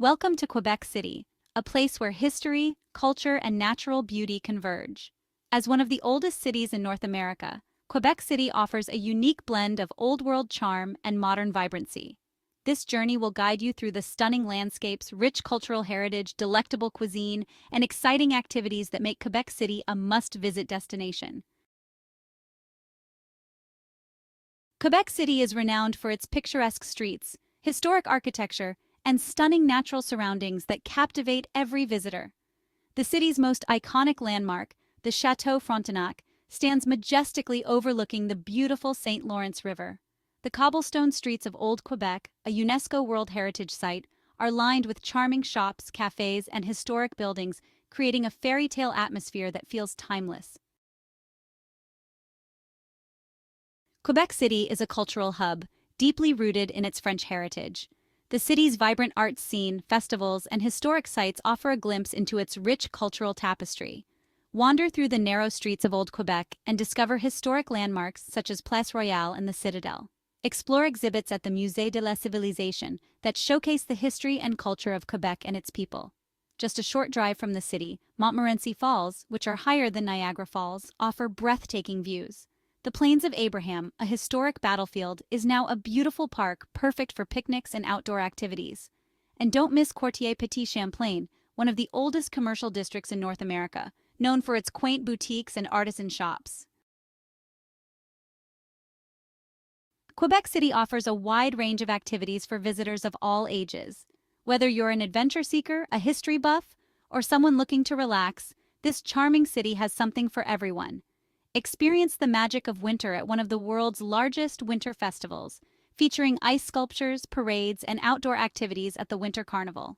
Welcome to Quebec City, a place where history, culture, and natural beauty converge. As one of the oldest cities in North America, Quebec City offers a unique blend of old-world charm and modern vibrancy. This journey will guide you through the stunning landscapes, rich cultural heritage, delectable cuisine, and exciting activities that make Quebec City a must-visit destination. Quebec City is renowned for its picturesque streets, historic architecture, and stunning natural surroundings that captivate every visitor. The city's most iconic landmark, the Chateau Frontenac, stands majestically overlooking the beautiful St. Lawrence River. The cobblestone streets of Old Quebec, a UNESCO World Heritage Site, are lined with charming shops, cafes, and historic buildings, creating a fairy tale atmosphere that feels timeless. Quebec City is a cultural hub, deeply rooted in its French heritage. The city's vibrant arts scene, festivals, and historic sites offer a glimpse into its rich cultural tapestry. Wander through the narrow streets of Old Quebec and discover historic landmarks such as Place Royale and the Citadel. Explore exhibits at the Musée de la Civilisation that showcase the history and culture of Quebec and its people. Just a short drive from the city, Montmorency Falls, which are higher than Niagara Falls, offer breathtaking views. The Plains of Abraham, a historic battlefield, is now a beautiful park perfect for picnics and outdoor activities. And don't miss Quartier Petit Champlain, one of the oldest commercial districts in North America, known for its quaint boutiques and artisan shops. Quebec City offers a wide range of activities for visitors of all ages. Whether you're an adventure seeker, a history buff, or someone looking to relax, this charming city has something for everyone. Experience the magic of winter at one of the world's largest winter festivals, featuring ice sculptures, parades, and outdoor activities at the Winter Carnival.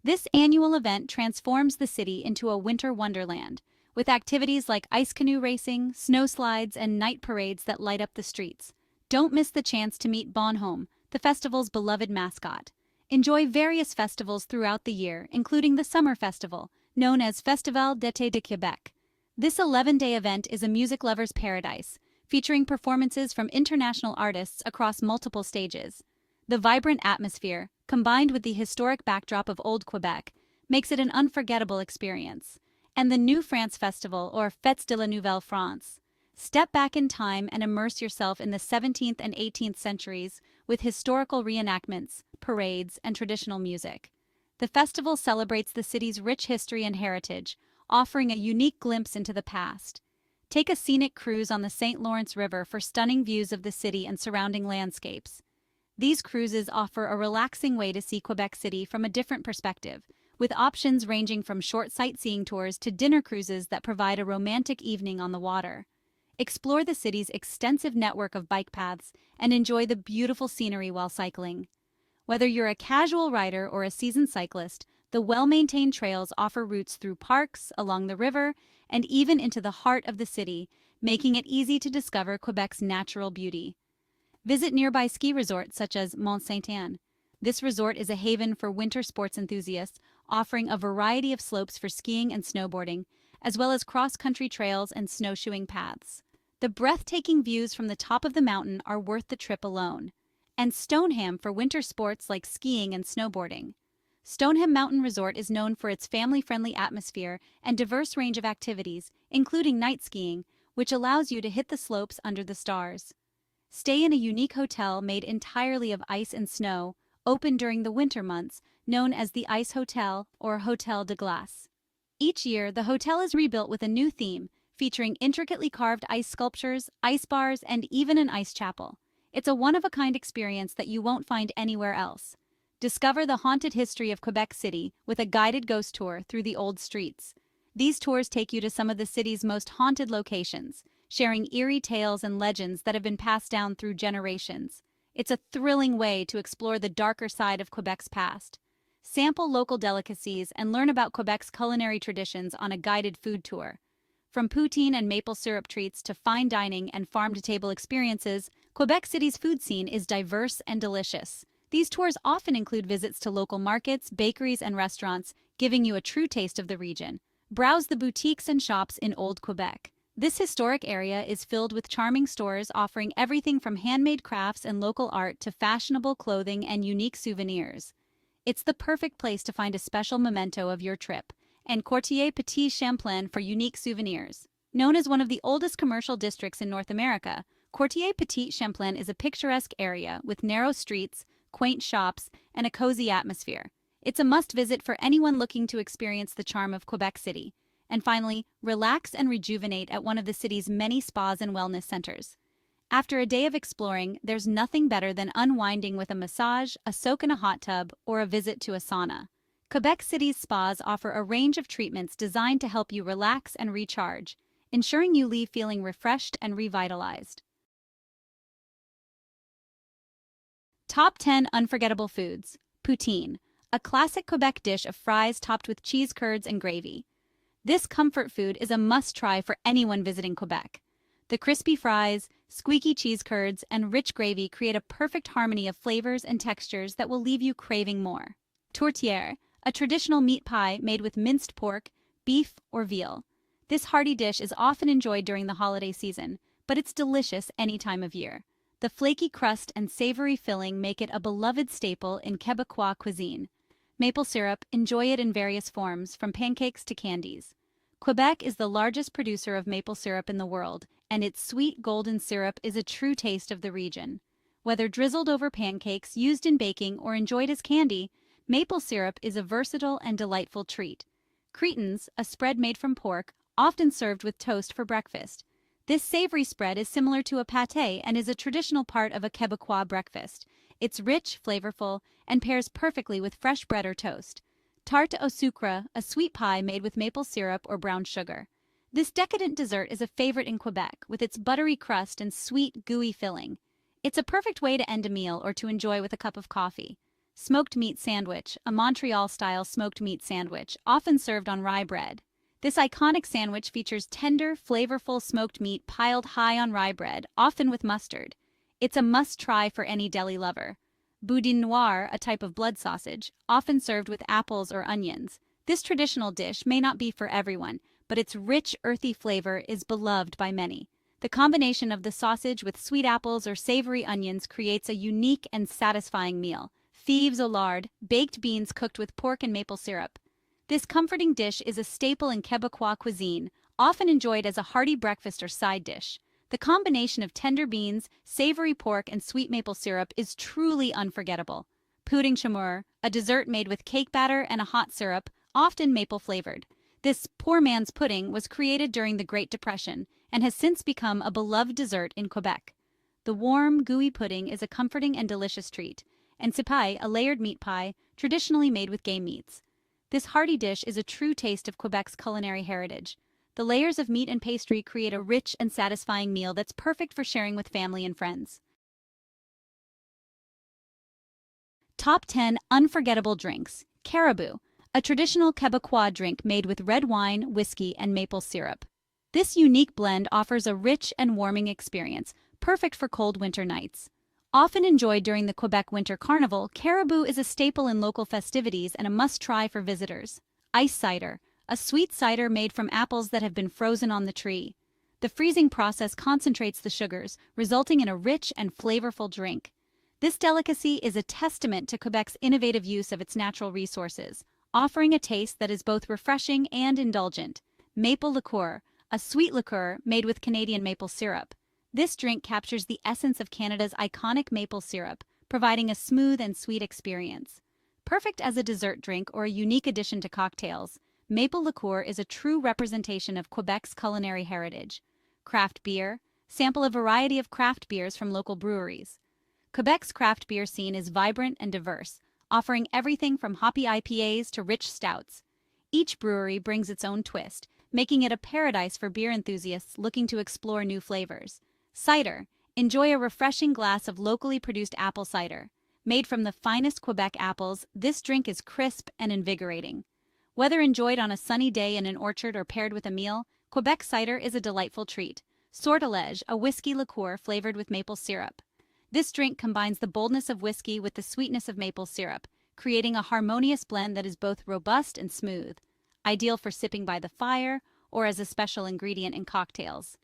This annual event transforms the city into a winter wonderland, with activities like ice canoe racing, snow slides, and night parades that light up the streets. Don't miss the chance to meet Bonhomme, the festival's beloved mascot. Enjoy various festivals throughout the year, including the Summer Festival, known as Festival d'été de Québec. This 11-day event is a music lover's paradise, featuring performances from international artists across multiple stages. The vibrant atmosphere, combined with the historic backdrop of Old Quebec, makes it an unforgettable experience. And the New France Festival, or Fêtes de la Nouvelle France. Step back in time and immerse yourself in the 17th and 18th centuries with historical reenactments, parades, and traditional music. The festival celebrates the city's rich history and heritage, offering a unique glimpse into the past. Take a scenic cruise on the St. Lawrence River for stunning views of the city and surrounding landscapes. These cruises offer a relaxing way to see Quebec City from a different perspective, with options ranging from short sightseeing tours to dinner cruises that provide a romantic evening on the water. Explore the city's extensive network of bike paths and enjoy the beautiful scenery while cycling. Whether you're a casual rider or a seasoned cyclist, the well-maintained trails offer routes through parks, along the river, and even into the heart of the city, making it easy to discover Quebec's natural beauty. Visit nearby ski resorts such as Mont Saint-Anne. This resort is a haven for winter sports enthusiasts, offering a variety of slopes for skiing and snowboarding, as well as cross-country trails and snowshoeing paths. The breathtaking views from the top of the mountain are worth the trip alone. And Stoneham for winter sports like skiing and snowboarding. Stoneham Mountain Resort is known for its family-friendly atmosphere and diverse range of activities, including night skiing, which allows you to hit the slopes under the stars. Stay in a unique hotel made entirely of ice and snow, open during the winter months, known as the Ice Hotel or Hotel de Glace. Each year, the hotel is rebuilt with a new theme, featuring intricately carved ice sculptures, ice bars, and even an ice chapel. It's a one-of-a-kind experience that you won't find anywhere else. Discover the haunted history of Quebec City with a guided ghost tour through the old streets. These tours take you to some of the city's most haunted locations, sharing eerie tales and legends that have been passed down through generations. It's a thrilling way to explore the darker side of Quebec's past. Sample local delicacies and learn about Quebec's culinary traditions on a guided food tour. From poutine and maple syrup treats to fine dining and farm-to-table experiences, Quebec City's food scene is diverse and delicious. These tours often include visits to local markets, bakeries, and restaurants, giving you a true taste of the region. Browse the boutiques and shops in Old Quebec. This historic area is filled with charming stores offering everything from handmade crafts and local art to fashionable clothing and unique souvenirs. It's the perfect place to find a special memento of your trip, and Quartier Petit Champlain for unique souvenirs. Known as one of the oldest commercial districts in North America, Quartier Petit Champlain is a picturesque area with narrow streets, quaint shops, and a cozy atmosphere. It's a must-visit for anyone looking to experience the charm of Quebec City. And finally, relax and rejuvenate at one of the city's many spas and wellness centers. After a day of exploring, there's nothing better than unwinding with a massage, a soak in a hot tub, or a visit to a sauna. Quebec City's spas offer a range of treatments designed to help you relax and recharge, ensuring you leave feeling refreshed and revitalized. Top 10 Unforgettable Foods. Poutine, a classic Quebec dish of fries topped with cheese curds and gravy. This comfort food is a must-try for anyone visiting Quebec. The crispy fries, squeaky cheese curds, and rich gravy create a perfect harmony of flavors and textures that will leave you craving more. Tourtière, a traditional meat pie made with minced pork, beef, or veal. This hearty dish is often enjoyed during the holiday season, but it's delicious any time of year. The flaky crust and savory filling make it a beloved staple in Quebecois cuisine. Maple syrup, enjoy it in various forms, from pancakes to candies. Quebec is the largest producer of maple syrup in the world, and its sweet golden syrup is a true taste of the region. Whether drizzled over pancakes, used in baking, or enjoyed as candy, maple syrup is a versatile and delightful treat. Cretins, a spread made from pork, often served with toast for breakfast. This savory spread is similar to a pâté and is a traditional part of a Quebecois breakfast. It's rich, flavorful, and pairs perfectly with fresh bread or toast. Tarte au sucre, a sweet pie made with maple syrup or brown sugar. This decadent dessert is a favorite in Quebec, with its buttery crust and sweet, gooey filling. It's a perfect way to end a meal or to enjoy with a cup of coffee. Smoked meat sandwich, a Montreal-style smoked meat sandwich, often served on rye bread. This iconic sandwich features tender, flavorful smoked meat piled high on rye bread, often with mustard. It's a must-try for any deli lover. Boudin noir, a type of blood sausage, often served with apples or onions. This traditional dish may not be for everyone, but its rich, earthy flavor is beloved by many. The combination of the sausage with sweet apples or savory onions creates a unique and satisfying meal. Fèves au lard, baked beans cooked with pork and maple syrup. This comforting dish is a staple in Quebecois cuisine, often enjoyed as a hearty breakfast or side dish. The combination of tender beans, savory pork, and sweet maple syrup is truly unforgettable. Pudding chamour, a dessert made with cake batter and a hot syrup, often maple-flavored. This poor man's pudding was created during the Great Depression and has since become a beloved dessert in Quebec. The warm, gooey pudding is a comforting and delicious treat, and sipai, a layered meat pie, traditionally made with game meats. This hearty dish is a true taste of Quebec's culinary heritage. The layers of meat and pastry create a rich and satisfying meal that's perfect for sharing with family and friends. Top 10 Unforgettable Drinks. Caribou, a traditional Quebecois drink made with red wine, whiskey, and maple syrup. This unique blend offers a rich and warming experience, perfect for cold winter nights. Often enjoyed during the Quebec Winter Carnival, caribou is a staple in local festivities and a must-try for visitors. Ice cider, a sweet cider made from apples that have been frozen on the tree. The freezing process concentrates the sugars, resulting in a rich and flavorful drink. This delicacy is a testament to Quebec's innovative use of its natural resources, offering a taste that is both refreshing and indulgent. Maple liqueur, a sweet liqueur made with Canadian maple syrup. This drink captures the essence of Canada's iconic maple syrup, providing a smooth and sweet experience. Perfect as a dessert drink or a unique addition to cocktails, maple liqueur is a true representation of Quebec's culinary heritage. Craft beer, sample a variety of craft beers from local breweries. Quebec's craft beer scene is vibrant and diverse, offering everything from hoppy IPAs to rich stouts. Each brewery brings its own twist, making it a paradise for beer enthusiasts looking to explore new flavors. Cider. Enjoy a refreshing glass of locally produced apple cider. Made from the finest Quebec apples, this drink is crisp and invigorating. Whether enjoyed on a sunny day in an orchard or paired with a meal, Quebec cider is a delightful treat. Sortilège, a whiskey liqueur flavored with maple syrup. This drink combines the boldness of whiskey with the sweetness of maple syrup, creating a harmonious blend that is both robust and smooth. Ideal for sipping by the fire or as a special ingredient in cocktails.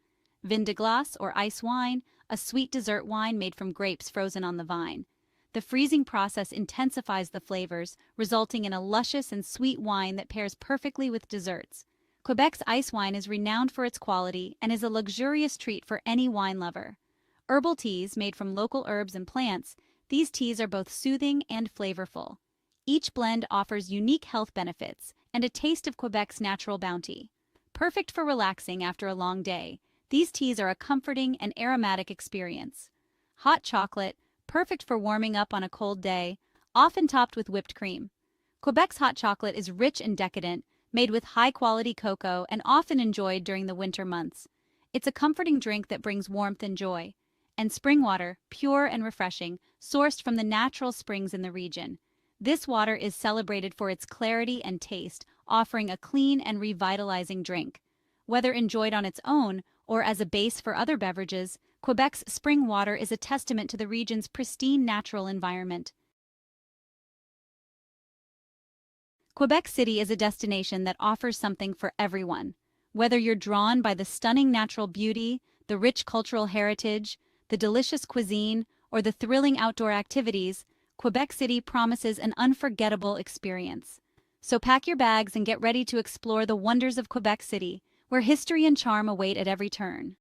Vin de glace, or ice wine, a sweet dessert wine made from grapes frozen on the vine. The freezing process intensifies the flavors, resulting in a luscious and sweet wine that pairs perfectly with desserts. Quebec's ice wine is renowned for its quality and is a luxurious treat for any wine lover. Herbal teas made from local herbs and plants, these teas are both soothing and flavorful. Each blend offers unique health benefits and a taste of Quebec's natural bounty. Perfect for relaxing after a long day, these teas are a comforting and aromatic experience. Hot chocolate, perfect for warming up on a cold day, often topped with whipped cream. Quebec's hot chocolate is rich and decadent, made with high-quality cocoa and often enjoyed during the winter months. It's a comforting drink that brings warmth and joy. And spring water, pure and refreshing, sourced from the natural springs in the region. This water is celebrated for its clarity and taste, offering a clean and revitalizing drink. Whether enjoyed on its own or as a base for other beverages, Quebec's spring water is a testament to the region's pristine natural environment. Quebec City is a destination that offers something for everyone. Whether you're drawn by the stunning natural beauty, the rich cultural heritage, the delicious cuisine, or the thrilling outdoor activities, Quebec City promises an unforgettable experience. So pack your bags and get ready to explore the wonders of Quebec City, where history and charm await at every turn.